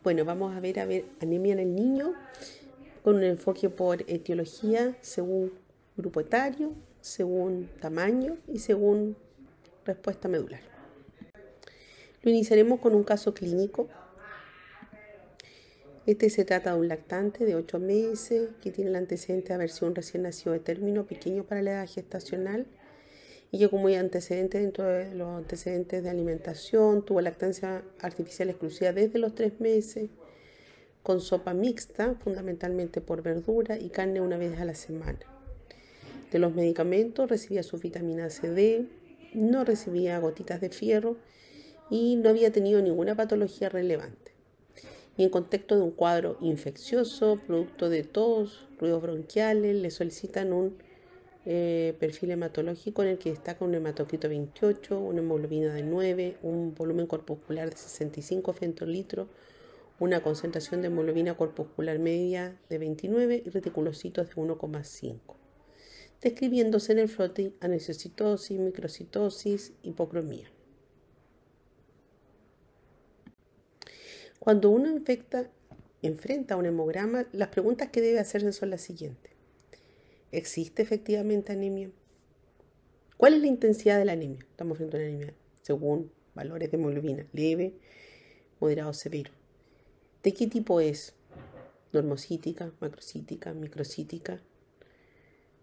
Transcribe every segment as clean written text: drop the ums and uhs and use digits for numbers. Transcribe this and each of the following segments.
Bueno, vamos a ver anemia en el niño con un enfoque por etiología según grupo etario, según tamaño y según respuesta medular. Lo iniciaremos con un caso clínico. Este se trata de un lactante de 8 meses que tiene el antecedente de haber sido un recién nacido de término pequeño para la edad gestacional y que como antecedente dentro de los antecedentes de alimentación tuvo lactancia artificial exclusiva desde los 3 meses, con sopa mixta, fundamentalmente por verdura y carne una vez a la semana. De los medicamentos recibía su vitamina C, D, no recibía gotitas de fierro y no había tenido ninguna patología relevante. Y en contexto de un cuadro infeccioso, producto de tos, ruidos bronquiales, le solicitan un perfil hematológico en el que destaca un hematocrito 28, una hemoglobina de 9, un volumen corpuscular de 65 fentolitros, una concentración de hemoglobina corpuscular media de 29 y reticulocitos de 1,5, describiéndose en el frote anesiocitosis, microcitosis, hipocromía. Cuando uno enfrenta un hemograma, las preguntas que debe hacerse son las siguientes. ¿Existe efectivamente anemia? ¿Cuál es la intensidad de la anemia? Estamos frente a una anemia según valores de hemoglobina, leve, moderado, severo. ¿De qué tipo es? Normocítica, macrocítica, microcítica,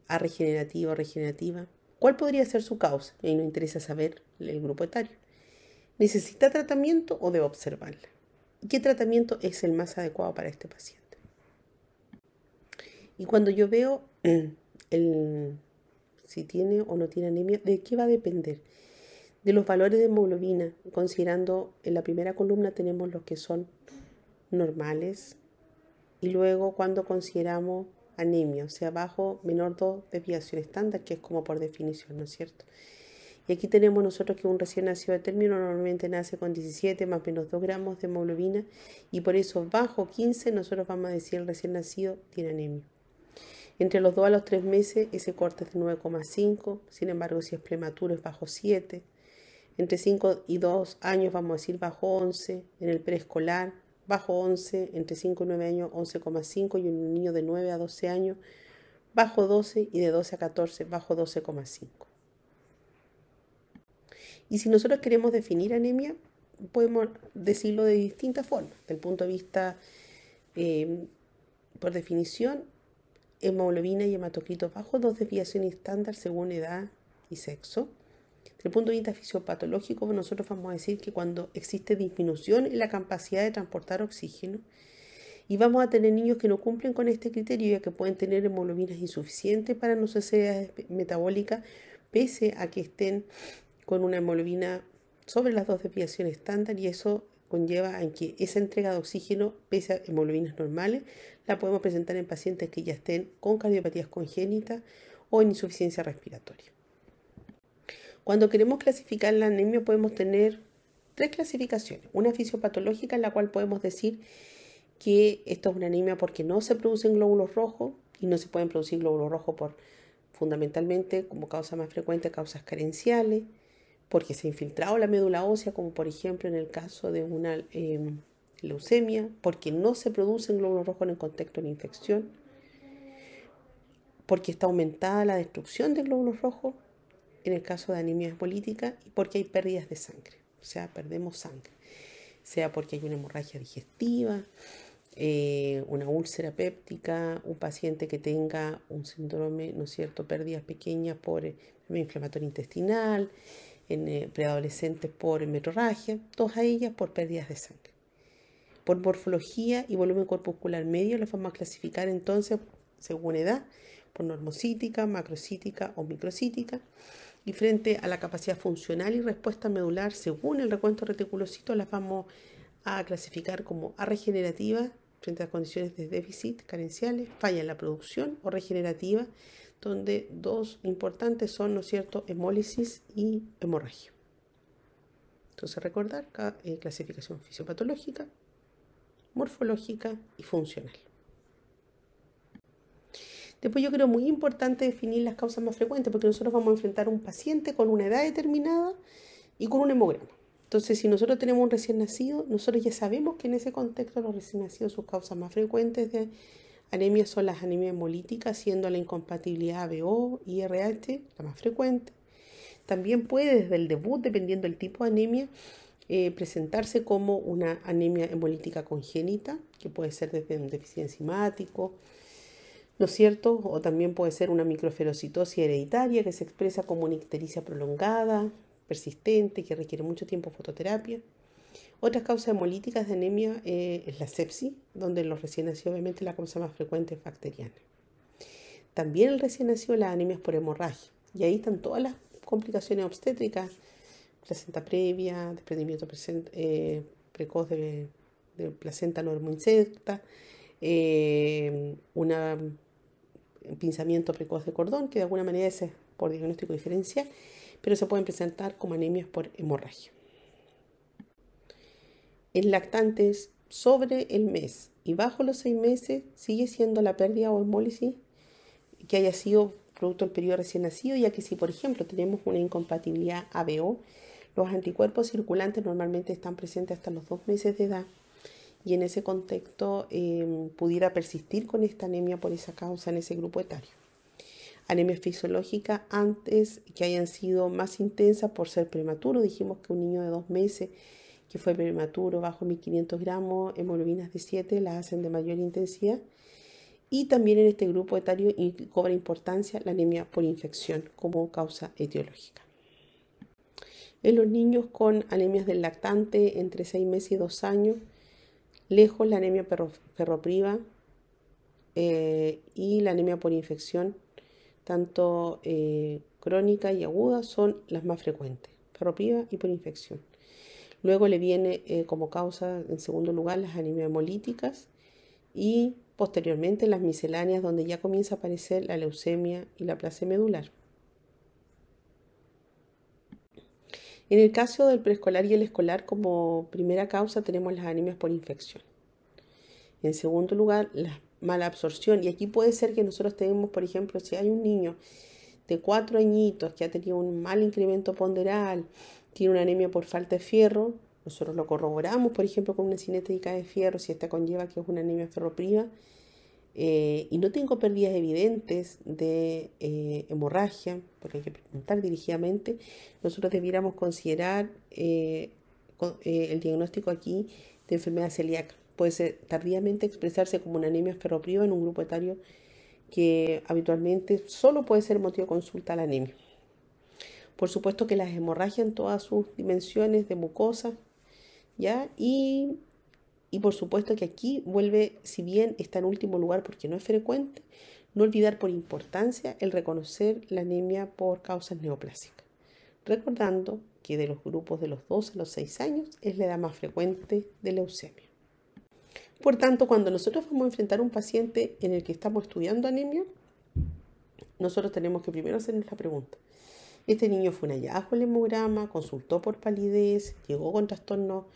arregenerativa o regenerativa. ¿Cuál podría ser su causa? Y nos interesa saber el grupo etario. ¿Necesita tratamiento o debe observarla? ¿Y qué tratamiento es el más adecuado para este paciente? Y cuando yo veo si tiene o no tiene anemia, ¿de qué va a depender? De los valores de hemoglobina, considerando en la primera columna tenemos los que son normales y luego cuando consideramos anemia, o sea, bajo, menor 2, desviación estándar, que es como por definición, ¿no es cierto? Y aquí tenemos nosotros que un recién nacido de término normalmente nace con 17 más o menos 2 gramos de hemoglobina y por eso bajo 15 nosotros vamos a decir el recién nacido tiene anemia. Entre los 2 a los 3 meses ese corte es de 9,5, sin embargo si es prematuro es bajo 7. Entre 5 y 2 años vamos a decir bajo 11, en el preescolar bajo 11, entre 5 y 9 años 11,5 y un niño de 9 a 12 años bajo 12 y de 12 a 14 bajo 12,5. Y si nosotros queremos definir anemia, podemos decirlo de distintas formas. Desde el punto de vista, por definición, hemoglobina y hematocritos bajos, 2 desviaciones estándar según edad y sexo. Desde el punto de vista fisiopatológico, nosotros vamos a decir que cuando existe disminución en la capacidad de transportar oxígeno, y vamos a tener niños que no cumplen con este criterio, ya que pueden tener hemoglobinas insuficientes para necesidades metabólicas, pese a que estén con una hemoglobina sobre las 2 desviaciones estándar, y eso conlleva en que esa entrega de oxígeno, pese a hemoglobinas normales, la podemos presentar en pacientes que ya estén con cardiopatías congénitas o en insuficiencia respiratoria. Cuando queremos clasificar la anemia podemos tener 3 clasificaciones. Una fisiopatológica en la cual podemos decir que esto es una anemia porque no se producen glóbulos rojos y no se pueden producir glóbulos rojos por fundamentalmente como causa más frecuente causas carenciales, porque se ha infiltrado la médula ósea, como por ejemplo en el caso de una leucemia, porque no se producen glóbulos rojos en el contexto de la infección, porque está aumentada la destrucción de glóbulos rojos en el caso de anemia hemolítica y porque hay pérdidas de sangre, o sea, perdemos sangre, sea porque hay una hemorragia digestiva, una úlcera péptica, un paciente que tenga un síndrome, ¿no es cierto?, pérdidas pequeñas por inflamatorio intestinal, en preadolescentes por hemorragia, todas ellas por pérdidas de sangre. Por morfología y volumen corpuscular medio las vamos a clasificar entonces según edad, por normocítica, macrocítica o microcítica, y frente a la capacidad funcional y respuesta medular según el recuento reticulocito las vamos a clasificar como arregenerativa frente a condiciones de déficit carenciales, falla en la producción, o regenerativa, donde 2 importantes son, ¿no es cierto?, hemólisis y hemorragia. Entonces recordar clasificación fisiopatológica, morfológica y funcional. Después yo creo muy importante definir las causas más frecuentes, porque nosotros vamos a enfrentar a un paciente con una edad determinada y con un hemograma. Entonces, si nosotros tenemos un recién nacido, nosotros ya sabemos que en ese contexto los recién nacidos, sus causas más frecuentes de anemia son las anemias hemolíticas, siendo la incompatibilidad ABO y RH la más frecuente. También puede desde el debut, dependiendo del tipo de anemia, presentarse como una anemia hemolítica congénita, que puede ser desde un déficit enzimático, ¿no es cierto? O también puede ser una microferocitosis hereditaria que se expresa como una ictericia prolongada, persistente, que requiere mucho tiempo de fototerapia. Otras causas hemolíticas de anemia es la sepsis, donde en los recién nacidos obviamente la causa más frecuente es bacteriana. También el recién nacido las anemias por hemorragia. Y ahí están todas las complicaciones obstétricas, placenta previa, desprendimiento precoz de placenta no hermoinsecta, un pinzamiento precoz de cordón, que de alguna manera es por diagnóstico diferencial, pero se pueden presentar como anemias por hemorragia. En lactantes sobre el mes y bajo los 6 meses sigue siendo la pérdida o hemólisis que haya sido producto del periodo recién nacido, ya que si por ejemplo tenemos una incompatibilidad ABO, los anticuerpos circulantes normalmente están presentes hasta los 2 meses de edad y en ese contexto pudiera persistir con esta anemia por esa causa en ese grupo etario. Anemia fisiológica antes que hayan sido más intensas por ser prematuro. Dijimos que un niño de 2 meses que fue prematuro bajo 1500 gramos, hemoglobinas de 7 las hacen de mayor intensidad. Y también en este grupo etario cobra importancia la anemia por infección como causa etiológica. En los niños con anemias del lactante entre 6 meses y 2 años, lejos la anemia ferropriva y la anemia por infección, tanto crónica y aguda, son las más frecuentes, ferropriva y por infección. Luego le viene como causa, en segundo lugar, las anemias hemolíticas y posteriormente las misceláneas, donde ya comienza a aparecer la leucemia y la aplasia medular. En el caso del preescolar y el escolar, como primera causa tenemos las anemias por infección. En segundo lugar, la mala absorción. Y aquí puede ser que nosotros tenemos, por ejemplo, si hay un niño de 4 añitos que ha tenido un mal incremento ponderal, tiene una anemia por falta de fierro, nosotros lo corroboramos, por ejemplo, con una cinética de fierro, si esta conlleva que es una anemia ferropriva, y no tengo pérdidas evidentes de hemorragia, porque hay que preguntar dirigidamente, nosotros debiéramos considerar el diagnóstico aquí de enfermedad celíaca. Puede ser tardíamente expresarse como una anemia ferropriva en un grupo etario que habitualmente solo puede ser motivo de consulta a la anemia. Por supuesto que las hemorragias en todas sus dimensiones de mucosa, ¿ya? Y por supuesto que aquí vuelve, si bien está en último lugar porque no es frecuente, no olvidar por importancia el reconocer la anemia por causas neoplásicas. Recordando que de los grupos de los 2 a los 6 años es la edad más frecuente de leucemia. Por tanto, cuando nosotros vamos a enfrentar un paciente en el que estamos estudiando anemia, nosotros tenemos que primero hacernos la pregunta. Este niño fue un hallazgo en el hemograma, consultó por palidez, llegó con trastornos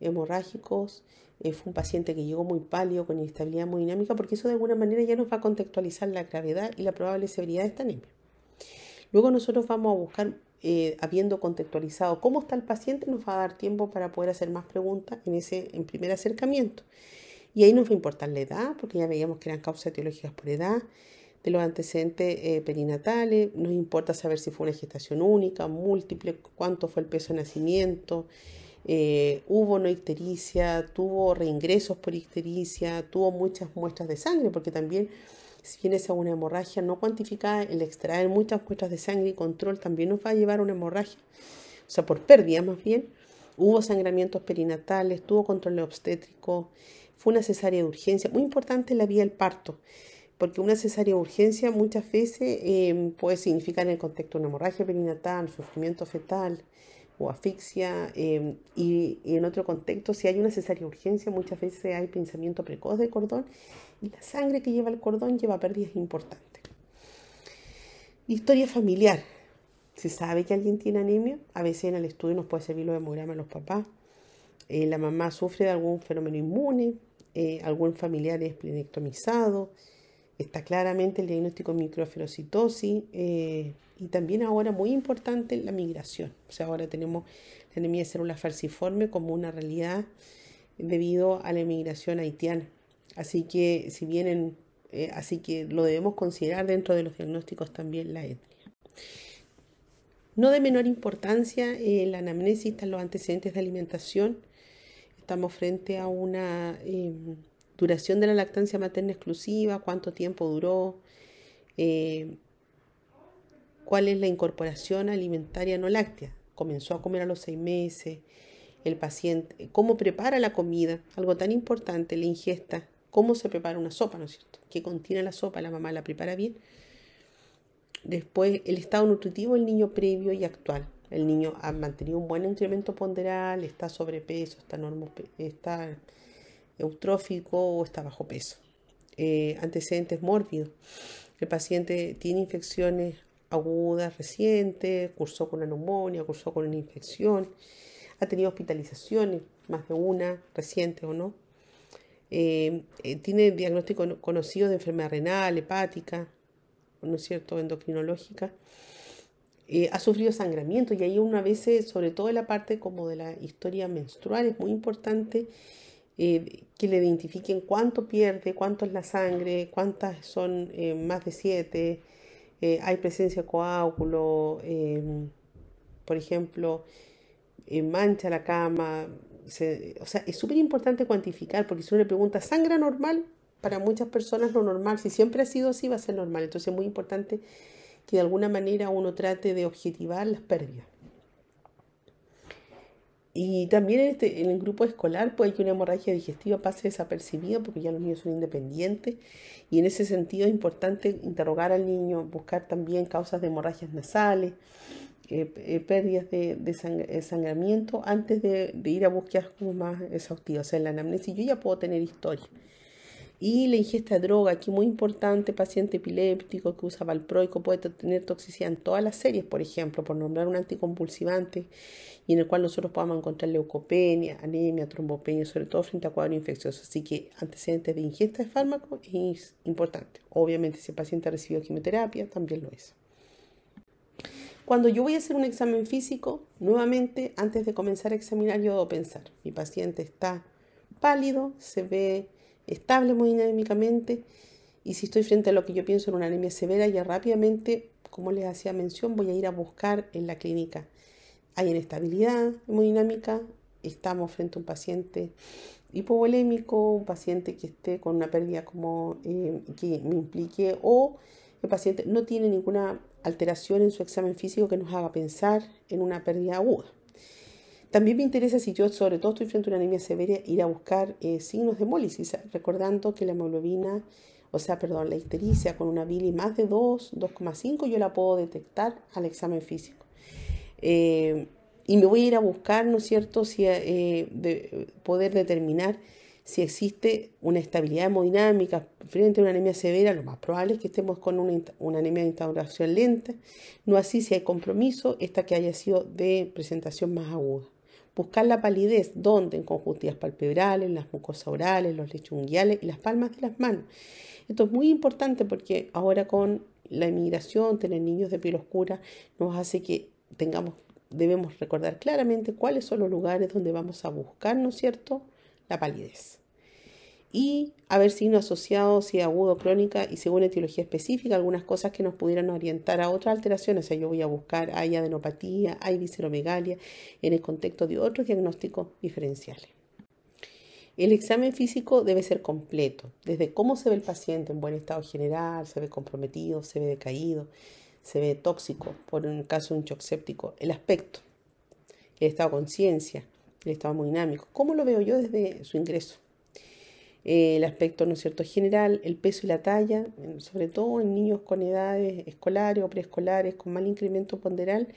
hemorrágicos, fue un paciente que llegó muy pálido, con inestabilidad hemodinámica, porque eso de alguna manera ya nos va a contextualizar la gravedad y la probable severidad de esta anemia. Luego nosotros vamos a buscar, habiendo contextualizado cómo está el paciente, nos va a dar tiempo para poder hacer más preguntas en primer acercamiento. Y ahí nos va a importar la edad, porque ya veíamos que eran causas etiológicas por edad, de los antecedentes perinatales, nos importa saber si fue una gestación única, múltiple, cuánto fue el peso de nacimiento, hubo no ictericia, tuvo reingresos por ictericia, tuvo muchas muestras de sangre, porque también si bien es una hemorragia no cuantificada, el extraer muchas muestras de sangre y control también nos va a llevar a una hemorragia, o sea, por pérdida más bien. Hubo sangramientos perinatales, tuvo control obstétrico, fue una cesárea de urgencia, muy importante la vía del parto, porque una cesárea de urgencia muchas veces puede significar en el contexto una hemorragia perinatal, sufrimiento fetal o asfixia, y en otro contexto, si hay una cesárea de urgencia, muchas veces hay pinzamiento precoz del cordón y la sangre que lleva el cordón lleva pérdidas importantes. Historia familiar. Se sabe que alguien tiene anemia, a veces en el estudio nos puede servir los hemogramas de los papás. La mamá sufre de algún fenómeno inmune, algún familiar es esplenectomizado, está claramente el diagnóstico de microferocitosis y también ahora muy importante la migración. O sea, ahora tenemos la anemia de células falciformes como una realidad debido a la emigración haitiana. Así que así que lo debemos considerar dentro de los diagnósticos también la etnia. No de menor importancia, la anamnesis están los antecedentes de alimentación. Estamos frente a una duración de la lactancia materna exclusiva, cuánto tiempo duró, cuál es la incorporación alimentaria no láctea. Comenzó a comer a los 6 meses, el paciente, cómo prepara la comida, algo tan importante, la ingesta, cómo se prepara una sopa, ¿no es cierto? ¿Qué contiene la sopa? La mamá la prepara bien. Después, el estado nutritivo del niño previo y actual. El niño ha mantenido un buen incremento ponderal, está sobrepeso, está eutrófico o está bajo peso. Antecedentes mórbidos. El paciente tiene infecciones agudas recientes, cursó con una neumonía, cursó con una infección, ha tenido hospitalizaciones, más de una, recientes o no. Tiene diagnóstico conocido de enfermedad renal, hepática, ¿no es cierto?, endocrinológica. Ha sufrido sangramiento y ahí una vez, sobre todo en la parte como de la historia menstrual, es muy importante que le identifiquen cuánto pierde, cuánto es la sangre, cuántas son más de 7, hay presencia de coágulo, por ejemplo, mancha la cama. O sea, es súper importante cuantificar, porque si uno le pregunta, ¿sangra normal? Para muchas personas lo normal, si siempre ha sido así, va a ser normal. Entonces es muy importante que de alguna manera uno trate de objetivar las pérdidas. Y también en el grupo escolar puede que una hemorragia digestiva pase desapercibida porque ya los niños son independientes, y en ese sentido es importante interrogar al niño, buscar también causas de hemorragias nasales, pérdidas de sangramiento antes de ir a búsquedas como más exhaustivas. O sea, en la anamnesis yo ya puedo tener historia. Y la ingesta de droga, aquí muy importante, paciente epiléptico que usa valproico puede tener toxicidad en todas las series, por ejemplo, por nombrar un anticonvulsivante, y en el cual nosotros podamos encontrar leucopenia, anemia, trombopenia, sobre todo frente a cuadros infecciosos. Así que antecedentes de ingesta de fármacos es importante. Obviamente, si el paciente ha recibido quimioterapia, también lo es. Cuando yo voy a hacer un examen físico, nuevamente, antes de comenzar a examinar, yo debo pensar, mi paciente está pálido, se ve estable hemodinámicamente, y si estoy frente a lo que yo pienso en una anemia severa, ya rápidamente, como les hacía mención, voy a ir a buscar en la clínica. Hay inestabilidad hemodinámica, estamos frente a un paciente hipovolémico, un paciente que esté con una pérdida como que me implique, o el paciente no tiene ninguna alteración en su examen físico que nos haga pensar en una pérdida aguda. También me interesa, si yo sobre todo estoy frente a una anemia severa, ir a buscar signos de hemólisis, recordando que la hemoglobina, la ictericia con una bilis más de 2,5, yo la puedo detectar al examen físico. Y me voy a ir a buscar, ¿no es cierto?, poder determinar si existe una estabilidad hemodinámica frente a una anemia severa. Lo más probable es que estemos con una anemia de instauración lenta, no así si hay compromiso, esta que haya sido de presentación más aguda. Buscar la palidez, donde en conjuntivas palpebrales, las mucosas orales, los lechos unguiales y las palmas de las manos. Esto es muy importante porque ahora con la emigración, tener niños de piel oscura nos hace que debemos recordar claramente cuáles son los lugares donde vamos a buscar, ¿no es cierto?, la palidez. Y a ver signos asociados, si agudo, crónica, y según etiología específica, algunas cosas que nos pudieran orientar a otras alteraciones. O sea, yo voy a buscar, hay adenopatía, hay visceromegalia, en el contexto de otros diagnósticos diferenciales. El examen físico debe ser completo, desde cómo se ve el paciente en buen estado general, se ve comprometido, se ve decaído, se ve tóxico, por un caso de un shock séptico, el aspecto, el estado de conciencia, el estado hemodinámico, cómo lo veo yo desde su ingreso. El aspecto, ¿no es cierto?, general, el peso y la talla, sobre todo en niños con edades escolares o preescolares con mal incremento ponderal,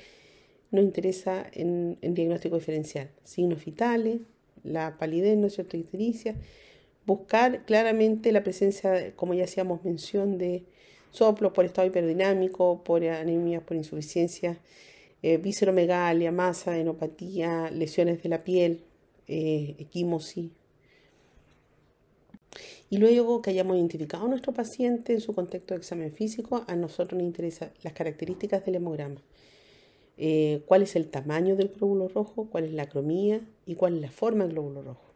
nos interesa en diagnóstico diferencial. Signos vitales, la palidez, ¿no es cierto?, ictericia, buscar claramente la presencia, como ya hacíamos mención, de soplo por estado hiperdinámico, por anemia, por insuficiencia, visceromegalia, masa, adenopatía, lesiones de la piel, equimosis. Y luego que hayamos identificado a nuestro paciente en su contexto de examen físico, a nosotros nos interesan las características del hemograma. cuál es el tamaño del glóbulo rojo, cuál es la acromía y cuál es la forma del glóbulo rojo,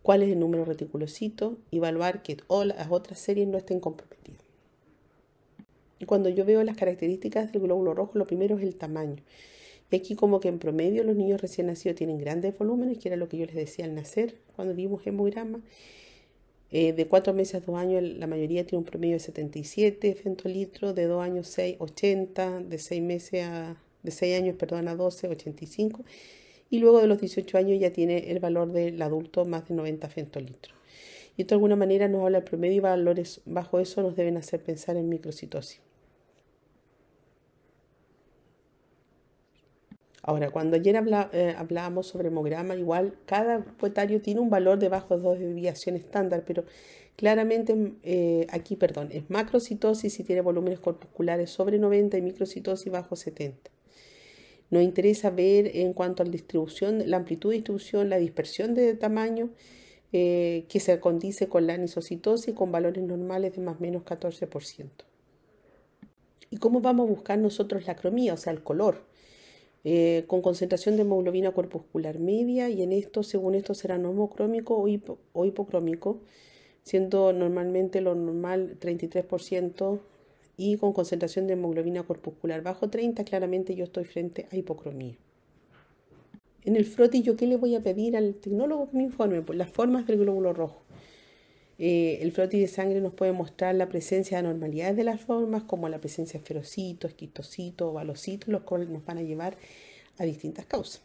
cuál es el número de reticulocitos, y evaluar que todas las otras series no estén comprometidas. Y cuando yo veo las características del glóbulo rojo, lo primero es el tamaño. Y aquí como que en promedio los niños recién nacidos tienen grandes volúmenes, que era lo que yo les decía al nacer cuando vimos hemograma. De 4 meses a 2 años la mayoría tiene un promedio de 77 femtolitros, de 2 años 6, 80, de 6 años a 12, 85, y luego de los 18 años ya tiene el valor del adulto más de 90 femtolitros. Y esto de alguna manera nos habla del promedio, y valores bajo eso nos deben hacer pensar en microcitosis. Ahora, cuando ayer hablábamos sobre hemograma, igual cada grupo etario tiene un valor debajo de 2 desviación estándar, pero claramente aquí, es macrocitosis si tiene volúmenes corpusculares sobre 90 y microcitosis bajo 70. Nos interesa ver en cuanto a la distribución, la amplitud de distribución, la dispersión de tamaño, que se condice con la anisocitosis con valores normales de más o menos 14%. ¿Y cómo vamos a buscar nosotros la acromía, o sea, el color? Con concentración de hemoglobina corpuscular media, y en esto, según esto, será normocrómico o hipocrómico, siendo normalmente lo normal 33%, y con concentración de hemoglobina corpuscular bajo 30, claramente yo estoy frente a hipocromía. En el frotis, ¿yo qué le voy a pedir al tecnólogo que me informe? Pues las formas del glóbulo rojo. El frotis de sangre nos puede mostrar la presencia de anormalidades de las formas, como la presencia de esferocitos, esquistocitos, ovalocitos, los cuales nos van a llevar a distintas causas.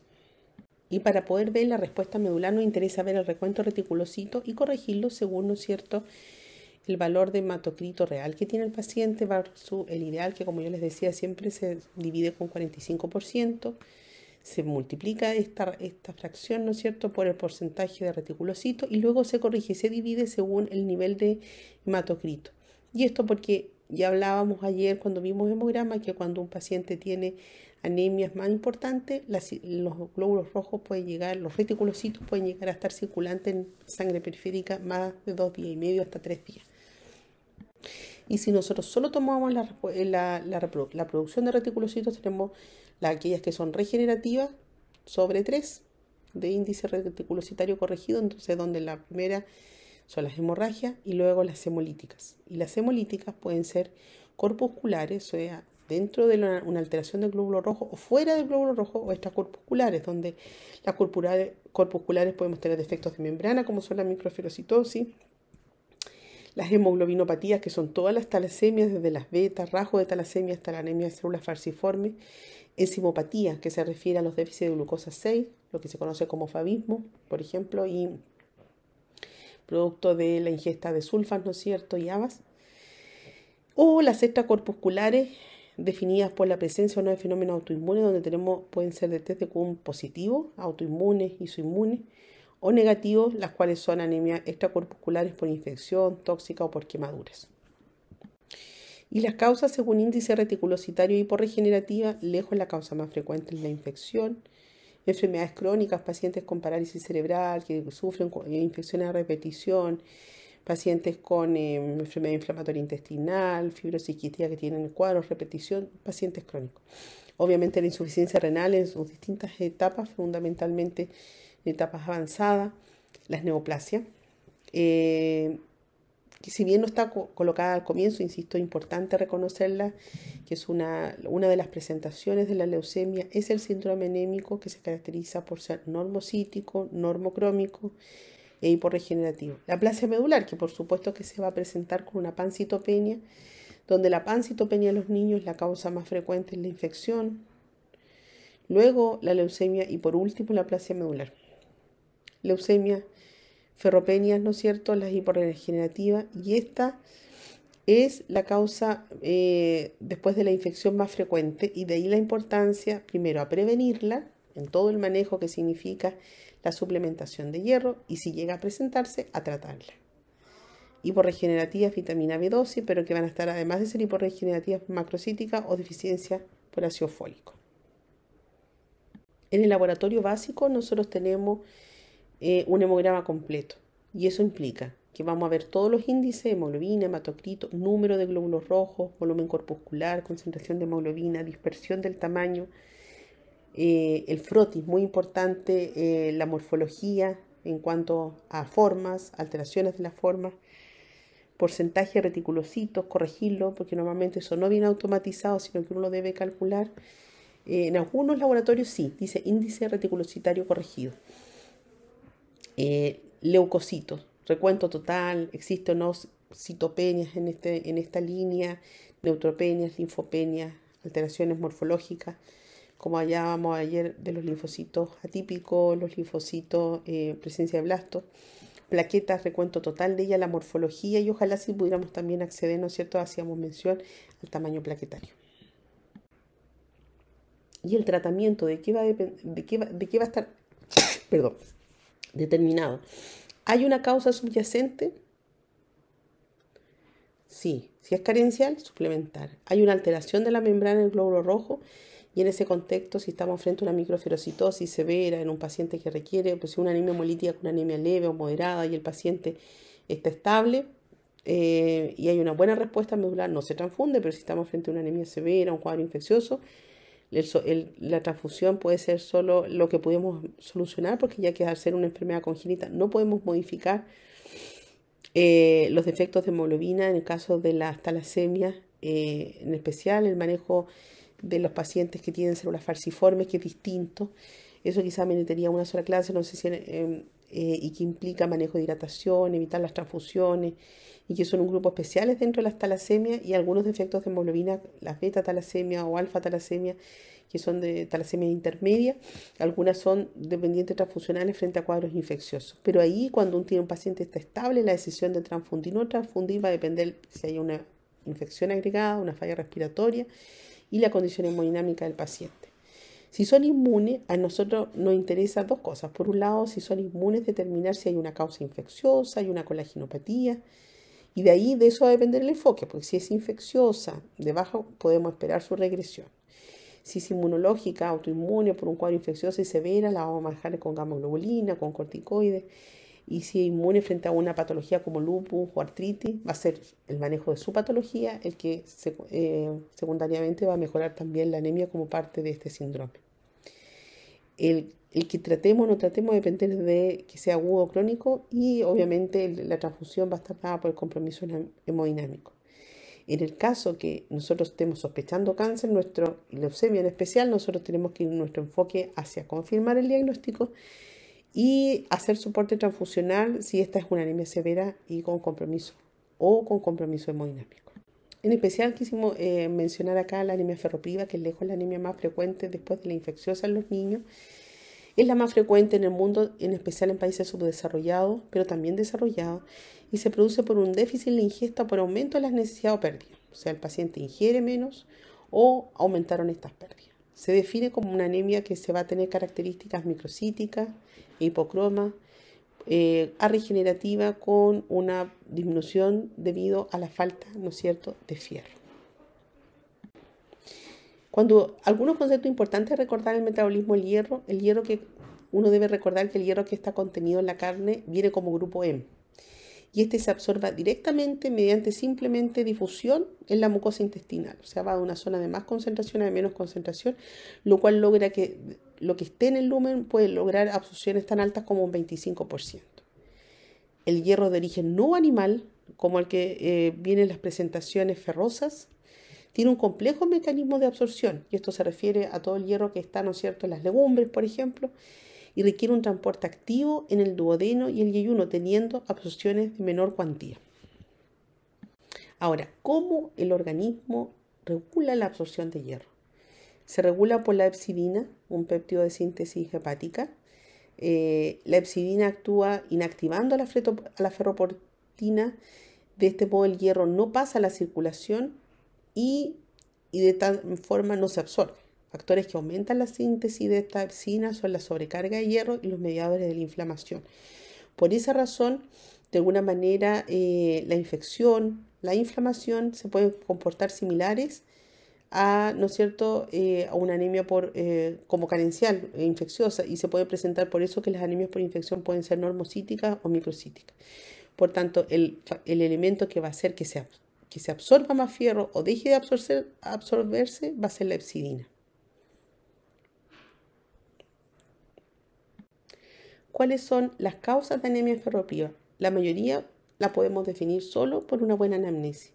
Y para poder ver la respuesta medular nos interesa ver el recuento reticulocito y corregirlo según, ¿no es cierto?, el valor de hematocrito real que tiene el paciente versus el ideal, que como yo les decía siempre se divide con 45%. Se multiplica esta fracción, ¿no es cierto?, por el porcentaje de reticulocito, y luego se corrige y se divide según el nivel de hematocrito. Y esto porque ya hablábamos ayer cuando vimos hemograma que cuando un paciente tiene anemias más importantes, los glóbulos rojos pueden llegar, los reticulocitos pueden llegar a estar circulantes en sangre periférica más de 2 días y medio hasta 3 días. Y si nosotros solo tomamos la producción de reticulocitos, tenemos aquellas que son regenerativas sobre 3 de índice reticulocitario corregido, entonces donde la primera son las hemorragias y luego las hemolíticas. Y las hemolíticas pueden ser corpusculares, o sea, dentro de una alteración del glóbulo rojo o fuera del glóbulo rojo, o extracorpusculares, donde las corpusculares podemos tener defectos de membrana, como son la microferocitosis, las hemoglobinopatías, que son todas las talasemias, desde las betas, rasgos de talasemia hasta la anemia de células falciformes, enzimopatía, que se refiere a los déficits de glucosa 6, lo que se conoce como fabismo, por ejemplo, y producto de la ingesta de sulfas, ¿no es cierto?, y habas, o las extracorpusculares, definidas por la presencia o no de fenómenos autoinmunes, donde pueden ser de test de Kuhn positivos, autoinmunes, isoinmunes, o negativos, las cuales son anemias extracorpusculares por infección, tóxica o por quemaduras. Y las causas según índice reticulocitario hiporregenerativa, lejos la causa más frecuente es la infección, enfermedades crónicas, pacientes con parálisis cerebral que sufren infecciones a repetición, pacientes con enfermedad inflamatoria intestinal, fibrosis quística que tienen cuadros, repetición, pacientes crónicos. Obviamente la insuficiencia renal en sus distintas etapas, fundamentalmente en etapas avanzadas, las neoplasias, que si bien no está colocada al comienzo, insisto, es importante reconocerla, que es una de las presentaciones de la leucemia, es el síndrome anémico, que se caracteriza por ser normocítico, normocrómico e hiporregenerativo. La aplasia medular, que por supuesto que se va a presentar con una pancitopenia, donde la pancitopenia en los niños, la causa más frecuente es la infección, luego la leucemia y por último la aplasia medular. Leucemia, ferropenias, ¿no es cierto?, las hiporregenerativas, y esta es la causa después de la infección más frecuente, y de ahí la importancia, primero, a prevenirla en todo el manejo que significa la suplementación de hierro, y si llega a presentarse, a tratarla. Hiporregenerativas, vitamina B12, pero que van a estar, además de ser hiporregenerativas, macrocíticas o deficiencia por ácido fólico. En el laboratorio básico nosotros tenemos un hemograma completo, y eso implica que vamos a ver todos los índices, hemoglobina, hematocrito, número de glóbulos rojos, volumen corpuscular, concentración de hemoglobina, dispersión del tamaño, El frotis, muy importante, la morfología en cuanto a formas, alteraciones de las formas, porcentaje de reticulocitos, corregirlo, porque normalmente eso no viene automatizado, sino que uno lo debe calcular. En algunos laboratorios sí, dice índice reticulocitario corregido. Leucocitos, recuento total, existe o no citopenias en esta línea, neutropenias, linfopenias, alteraciones morfológicas, como hablábamos ayer de los linfocitos atípicos, los linfocitos, presencia de blastos, plaquetas, recuento total de ella, la morfología, y ojalá si pudiéramos también acceder, ¿no es cierto?, hacíamos mención al tamaño plaquetario. Y el tratamiento, ¿de qué va a estar perdón, determinado? ¿Hay una causa subyacente? Sí. Si es carencial, suplementar. Hay una alteración de la membrana del glóbulo rojo, y en ese contexto, si estamos frente a una microferocitosis severa en un paciente que requiere, pues una anemia hemolítica con una anemia leve o moderada y el paciente está estable y hay una buena respuesta medular, no se transfunde, pero si estamos frente a una anemia severa, un cuadro infeccioso, la transfusión puede ser solo lo que podemos solucionar, porque ya que al ser una enfermedad congénita no podemos modificar los defectos de hemoglobina en el caso de las talasemias, en especial el manejo de los pacientes que tienen células falciformes, que es distinto. Eso quizá meritaría una sola clase, no sé si y que implica manejo de hidratación, evitar las transfusiones, y que son un grupo especiales dentro de las talasemias, y algunos defectos de hemoglobina, las beta talasemia o alfa talasemia, que son de talasemia intermedia. Algunas son dependientes transfusionales frente a cuadros infecciosos. Pero ahí, cuando un paciente está estable, la decisión de transfundir o no transfundir va a depender si hay una infección agregada, una falla respiratoria y la condición hemodinámica del paciente. Si son inmunes, a nosotros nos interesan dos cosas. Por un lado, si son inmunes, determinar si hay una causa infecciosa, hay una colagenopatía, y de ahí de eso va a depender el enfoque, porque si es infecciosa, de baja, podemos esperar su regresión. Si es inmunológica, autoinmune por un cuadro infeccioso y severa, la vamos a manejar con gamma-globulina, con corticoides. Y si es inmune frente a una patología como lupus o artritis, va a ser el manejo de su patología el que secundariamente va a mejorar también la anemia como parte de este síndrome. El que tratemos o no tratemos depende de que sea agudo o crónico, y obviamente la transfusión va a estar dada por el compromiso hemodinámico. En el caso que nosotros estemos sospechando cáncer, leucemia en especial, nosotros tenemos que ir nuestro enfoque hacia confirmar el diagnóstico y hacer soporte transfusional si esta es una anemia severa y con compromiso hemodinámico. En especial quisimos mencionar acá la anemia ferropriva, que es lejos la anemia más frecuente después de la infecciosa en los niños. Es la más frecuente en el mundo, en especial en países subdesarrollados, pero también desarrollados, y se produce por un déficit en la ingesta por aumento de las necesidades o pérdidas. O sea, el paciente ingiere menos o aumentaron estas pérdidas. Se define como una anemia que se va a tener características microcíticas, hipocroma, arregenerativa, con una disminución debido a la falta, ¿no es cierto?, de fierro. Cuando algunos conceptos importantes recordar el metabolismo del hierro, que uno debe recordar que el hierro que está contenido en la carne viene como grupo M, y este se absorba directamente mediante simplemente difusión en la mucosa intestinal. O sea, va de una zona de más concentración a de menos concentración, lo cual logra que lo que esté en el lumen puede lograr absorciones tan altas como un 25%. El hierro de origen no animal, como el que viene en las presentaciones ferrosas, tiene un complejo mecanismo de absorción, y esto se refiere a todo el hierro que está, ¿no es cierto?, en las legumbres, por ejemplo, y requiere un transporte activo en el duodeno y el yeyuno, teniendo absorciones de menor cuantía. Ahora, ¿cómo el organismo regula la absorción de hierro? Se regula por la hepcidina, un péptido de síntesis hepática. La hepcidina actúa inactivando a la ferroportina. De este modo el hierro no pasa a la circulación y de tal forma no se absorbe. Factores que aumentan la síntesis de esta hepcidina son la sobrecarga de hierro y los mediadores de la inflamación. Por esa razón, de alguna manera, la infección, la inflamación se pueden comportar similares a, ¿no es cierto?, a una anemia como carencial, infecciosa, y se puede presentar por eso que las anemias por infección pueden ser normocíticas o microcíticas. Por tanto, el elemento que va a hacer que se absorba más fierro o deje de absorberse va a ser la hepcidina. ¿Cuáles son las causas de anemia ferropriva? La mayoría la podemos definir solo por una buena anamnesis.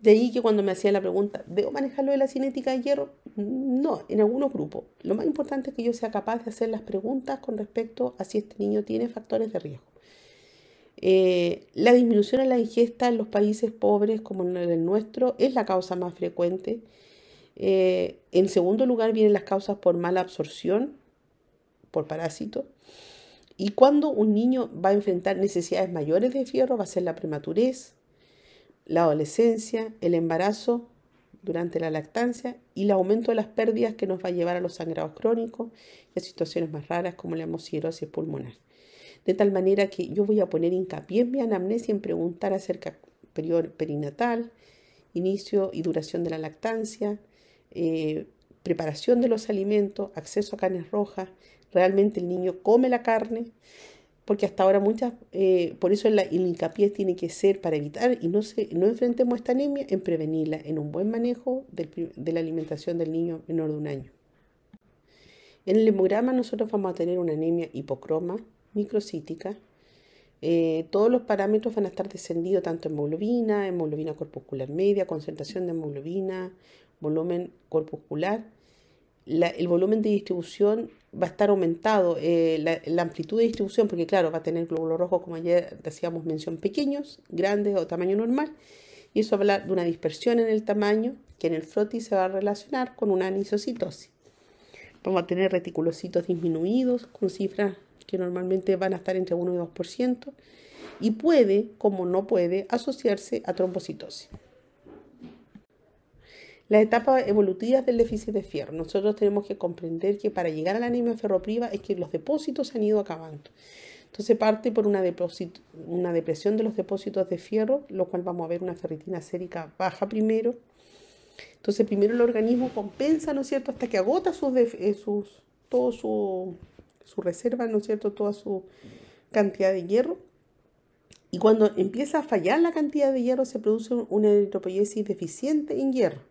De ahí que cuando me hacía la pregunta, ¿debo manejarlo de la cinética de hierro? No, en algunos grupos. Lo más importante es que yo sea capaz de hacer las preguntas con respecto a si este niño tiene factores de riesgo. La disminución en la ingesta en los países pobres como en el nuestro es la causa más frecuente. En segundo lugar vienen las causas por mala absorción, por parásitos. Y cuando un niño va a enfrentar necesidades mayores de fierro va a ser la prematurez, la adolescencia, el embarazo durante la lactancia y el aumento de las pérdidas que nos va a llevar a los sangrados crónicos y a situaciones más raras como la hemosiderosis pulmonar. De tal manera que yo voy a poner hincapié en mi anamnesis en preguntar acerca del periodo perinatal, inicio y duración de la lactancia, preparación de los alimentos, acceso a carnes rojas, realmente el niño come la carne, porque hasta ahora por eso el hincapié tiene que ser para evitar y no enfrentemos esta anemia, en prevenirla, en un buen manejo de la alimentación del niño menor de 1 año. En el hemograma nosotros vamos a tener una anemia hipocroma, microcítica. Todos los parámetros van a estar descendidos tanto en hemoglobina corpuscular media, concentración de hemoglobina, volumen corpuscular. El volumen de distribución va a estar aumentado, la amplitud de distribución, porque claro, va a tener glóbulos rojos, como ayer decíamos mención, pequeños, grandes o tamaño normal, y eso va a hablar de una dispersión en el tamaño que en el frotis se va a relacionar con una anisocitosis. Vamos a tener reticulocitos disminuidos con cifras que normalmente van a estar entre 1 y 2%, y puede, como no puede, asociarse a trombocitosis. Las etapas evolutivas del déficit de fierro. Nosotros tenemos que comprender que para llegar a la anemia ferropriva es que los depósitos se han ido acabando. Entonces parte por una depresión de los depósitos de fierro, lo cual vamos a ver una ferritina sérica baja primero. Entonces primero el organismo compensa, ¿no es cierto?, hasta que agota su reserva, ¿no es cierto?, toda su cantidad de hierro. Y cuando empieza a fallar la cantidad de hierro se produce una eritropoiesis deficiente en hierro.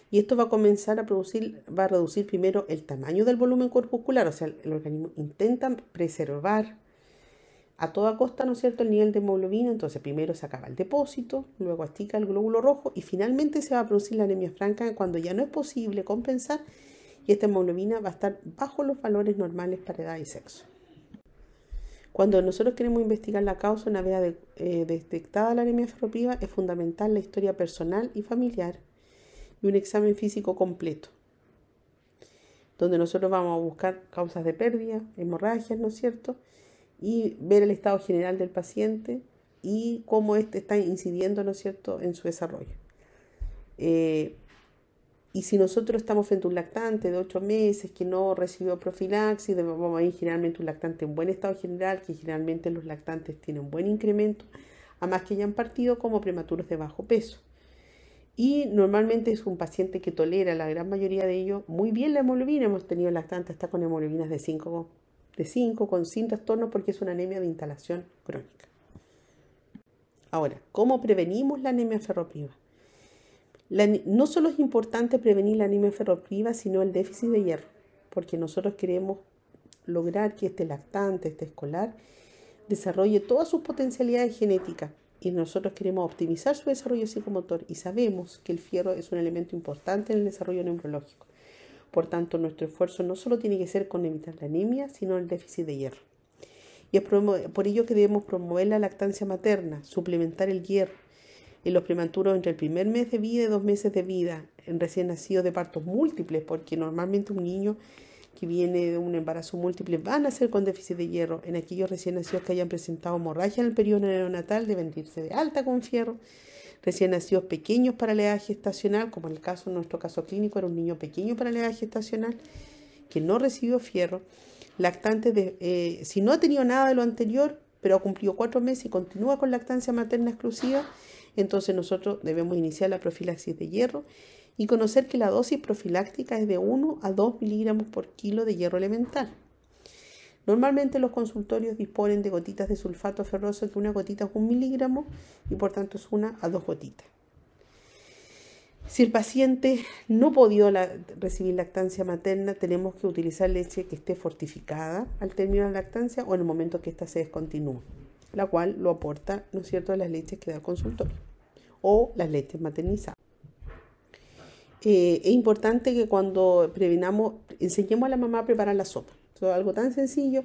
Y esto va a comenzar va a reducir primero el tamaño del volumen corpuscular, o sea, el organismo intenta preservar a toda costa, ¿no es cierto?, el nivel de hemoglobina. Entonces primero se acaba el depósito, luego estica el glóbulo rojo y finalmente se va a producir la anemia franca cuando ya no es posible compensar y esta hemoglobina va a estar bajo los valores normales para edad y sexo. Cuando nosotros queremos investigar la causa una vez detectada la anemia ferropriva, es fundamental la historia personal y familiar y un examen físico completo, donde nosotros vamos a buscar causas de pérdida, hemorragias, ¿no es cierto?, y ver el estado general del paciente y cómo éste está incidiendo, ¿no es cierto?, en su desarrollo. Y si nosotros estamos frente a un lactante de 8 meses que no recibió profilaxis, vamos a ir generalmente un lactante en buen estado general, que generalmente los lactantes tienen un buen incremento, a más que hayan partido como prematuros de bajo peso. Y normalmente es un paciente que tolera, la gran mayoría de ellos, muy bien la hemoglobina. Hemos tenido lactantes hasta con hemoglobinas de 5 sin trastorno, porque es una anemia de instalación crónica. Ahora, ¿cómo prevenimos la anemia ferropriva? No solo es importante prevenir la anemia ferropriva, sino el déficit de hierro, porque nosotros queremos lograr que este lactante, este escolar, desarrolle todas sus potencialidades genéticas. Y nosotros queremos optimizar su desarrollo psicomotor y sabemos que el fierro es un elemento importante en el desarrollo neurológico. Por tanto, nuestro esfuerzo no solo tiene que ser con evitar la anemia, sino el déficit de hierro. Y es por ello que debemos promover la lactancia materna, suplementar el hierro en los prematuros entre el primer mes de vida y 2 meses de vida, en recién nacidos de partos múltiples, porque normalmente un niño que viene de un embarazo múltiple van a nacer con déficit de hierro. En aquellos recién nacidos que hayan presentado hemorragia en el periodo neonatal deben irse de alta con fierro. Recién nacidos pequeños para la edad gestacional, como en nuestro caso clínico era un niño pequeño para la edad gestacional que no recibió fierro. Lactantes si no ha tenido nada de lo anterior, pero ha cumplido 4 meses y continúa con lactancia materna exclusiva, entonces nosotros debemos iniciar la profilaxis de hierro y conocer que la dosis profiláctica es de 1 a 2 miligramos por kilo de hierro elemental. Normalmente los consultorios disponen de gotitas de sulfato ferroso, que una gotita es 1 miligramo y por tanto es 1 a 2 gotitas. Si el paciente no ha podido recibir lactancia materna, tenemos que utilizar leche que esté fortificada al término de la lactancia o en el momento que ésta se descontinúe, la cual lo aporta, ¿no es cierto?, las leches que da el consultorio o las leches maternizadas. Es importante que cuando enseñemos a la mamá a preparar la sopa. Esto es algo tan sencillo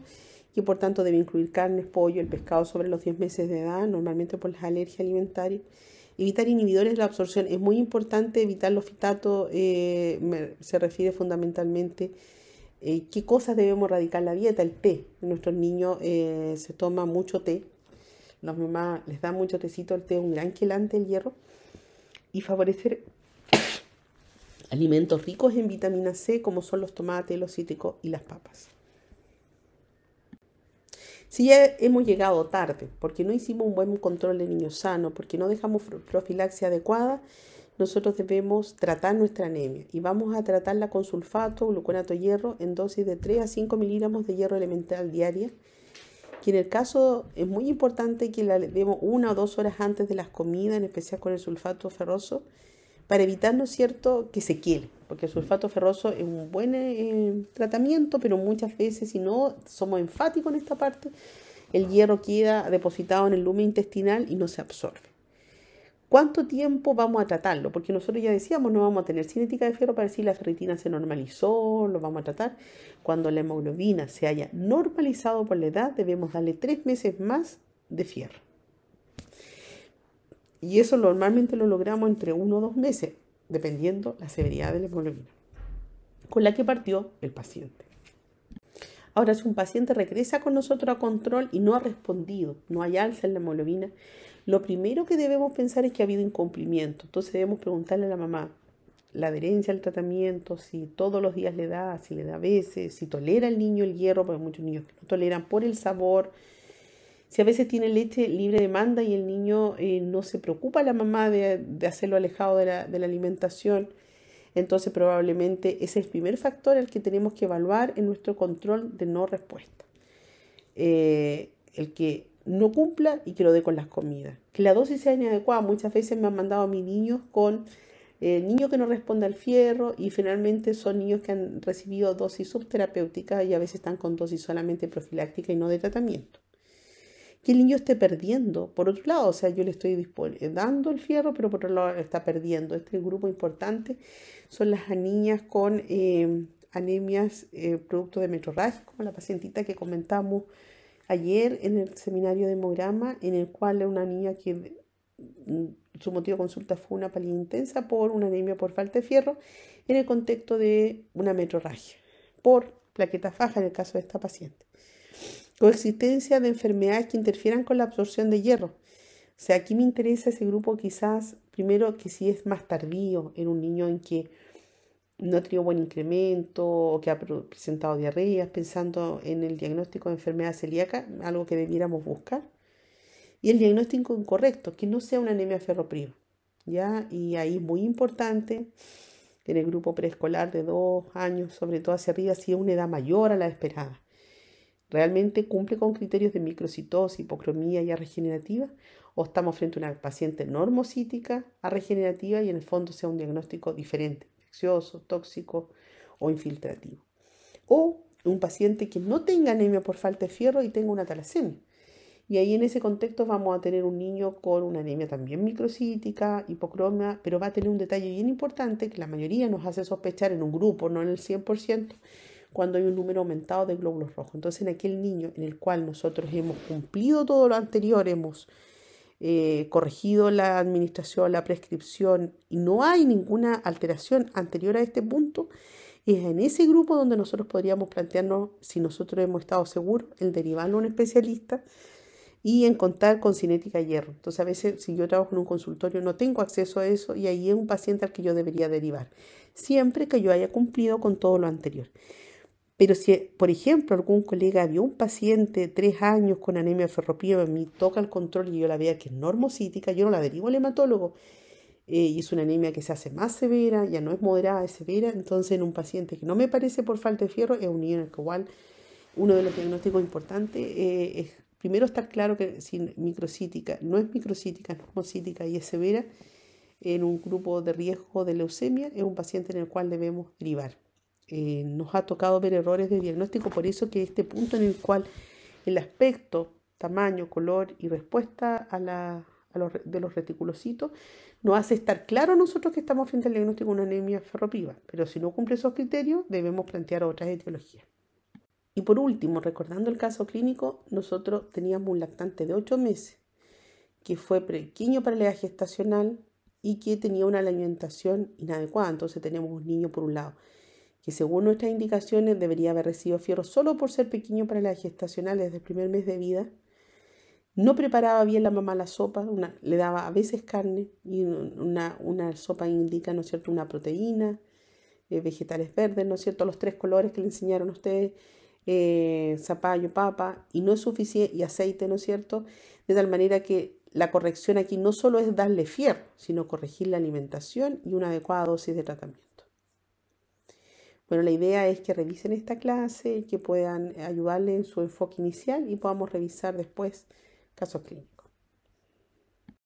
que por tanto debe incluir carnes, pollo, el pescado sobre los 10 meses de edad, normalmente por las alergias alimentarias. Evitar inhibidores de la absorción. Es muy importante evitar los fitatos, se refiere fundamentalmente qué cosas debemos erradicar en la dieta. El té. Nuestros niños se toma mucho té. Las mamás les dan mucho tecito. El té es un gran quelante del hierro. Y favorecer alimentos ricos en vitamina C como son los tomates, los cítricos y las papas. Si ya hemos llegado tarde, porque no hicimos un buen control de niños sanos, porque no dejamos profilaxia adecuada, nosotros debemos tratar nuestra anemia y vamos a tratarla con sulfato, gluconato de hierro en dosis de 3 a 5 miligramos de hierro elemental diaria, que en el caso es muy importante que la demos 1 o 2 horas antes de las comidas, en especial con el sulfato ferroso, para evitar, ¿no es cierto?, que se quiele, porque el sulfato ferroso es un buen tratamiento, pero muchas veces si no somos enfáticos en esta parte, el hierro queda depositado en el lumen intestinal y no se absorbe. ¿Cuánto tiempo vamos a tratarlo? Porque nosotros ya decíamos, no vamos a tener cinética de fierro para decir la ferritina se normalizó, lo vamos a tratar. Cuando la hemoglobina se haya normalizado por la edad, debemos darle 3 meses más de fierro. Y eso normalmente lo logramos entre 1 o 2 meses, dependiendo la severidad de la hemoglobina con la que partió el paciente. Ahora, si un paciente regresa con nosotros a control y no ha respondido, no hay alza en la hemoglobina, lo primero que debemos pensar es que ha habido incumplimiento. Entonces debemos preguntarle a la mamá la adherencia al tratamiento, si todos los días le da, si le da a veces, si tolera el niño el hierro, porque hay muchos niños que no toleran por el sabor. Si a veces tiene leche libre de demanda y el niño no se preocupa la mamá de hacerlo alejado de la alimentación, entonces probablemente ese es el primer factor al que tenemos que evaluar en nuestro control de no respuesta. El que no cumpla y que lo dé con las comidas. Que la dosis sea inadecuada. Muchas veces me han mandado a mis niños con niños que no responden al fierro y finalmente son niños que han recibido dosis subterapéuticas y a veces están con dosis solamente profiláctica y no de tratamiento. Que el niño esté perdiendo, por otro lado, o sea, yo le estoy dando el fierro, pero por otro lado está perdiendo. Este grupo importante son las niñas con anemias producto de metrorragia, como la pacientita que comentamos ayer en el seminario de hemograma, en el cual era una niña que su motivo de consulta fue una pálida intensa por una anemia por falta de fierro, en el contexto de una metrorragia, por plaquetas bajas en el caso de esta paciente. Coexistencia de enfermedades que interfieran con la absorción de hierro. O sea, aquí me interesa ese grupo quizás, primero que si es más tardío, en un niño en que no ha tenido buen incremento o que ha presentado diarreas, pensando en el diagnóstico de enfermedad celíaca, algo que debiéramos buscar. Y el diagnóstico incorrecto, que no sea una anemia ferropriva, ¿ya? Y ahí es muy importante, en el grupo preescolar de 2 años, sobre todo hacia arriba, si es una edad mayor a la esperada. ¿Realmente cumple con criterios de microcitosis, hipocromía y regenerativa? ¿O estamos frente a una paciente normocítica, regenerativa y en el fondo sea un diagnóstico diferente, infeccioso, tóxico o infiltrativo? O un paciente que no tenga anemia por falta de fierro y tenga una talasemia. Y ahí en ese contexto vamos a tener un niño con una anemia también microcítica, hipocromia, pero va a tener un detalle bien importante que la mayoría nos hace sospechar en un grupo, no en el 100%, cuando hay un número aumentado de glóbulos rojos. Entonces, en aquel niño en el cual nosotros hemos cumplido todo lo anterior, hemos corregido la administración, la prescripción, y no hay ninguna alteración anterior a este punto, es en ese grupo donde nosotros podríamos plantearnos, si nosotros hemos estado seguros, el derivarlo a un especialista y en contar con cinética de hierro. Entonces, a veces, si yo trabajo en un consultorio, no tengo acceso a eso y ahí es un paciente al que yo debería derivar, siempre que yo haya cumplido con todo lo anterior. Pero si, por ejemplo, algún colega vio un paciente de 3 años con anemia ferropriva, me toca el control y yo la vea que es normocítica, yo no la derivo al hematólogo y es una anemia que se hace más severa, ya no es moderada, es severa. Entonces, en un paciente que no me parece por falta de fierro, es un niño en el que igual uno de los diagnósticos importantes es primero estar claro que si microcítica, no es microcítica, es normocítica y es severa, en un grupo de riesgo de leucemia, es un paciente en el cual debemos derivar. Nos ha tocado ver errores de diagnóstico, por eso que este punto en el cual el aspecto, tamaño, color y respuesta de los reticulocitos nos hace estar claro a nosotros que estamos frente al diagnóstico de una anemia ferropriva, pero si no cumple esos criterios debemos plantear otras etiologías. Y por último, recordando el caso clínico, nosotros teníamos un lactante de 8 meses que fue pequeño para la edad gestacional y que tenía una alimentación inadecuada. Entonces tenemos un niño por un lado que según nuestras indicaciones debería haber recibido fierro solo por ser pequeño para la edad gestacional desde el primer mes de vida. No preparaba bien la mamá la sopa, le daba a veces carne y una sopa indica, ¿no es cierto?, una proteína, vegetales verdes, ¿no es cierto?, los 3 colores que le enseñaron a ustedes, zapallo, papa, y no es suficiente, y aceite, ¿no es cierto?, de tal manera que la corrección aquí no solo es darle fierro, sino corregir la alimentación y una adecuada dosis de tratamiento. Bueno, la idea es que revisen esta clase, que puedan ayudarle en su enfoque inicial y podamos revisar después casos clínicos.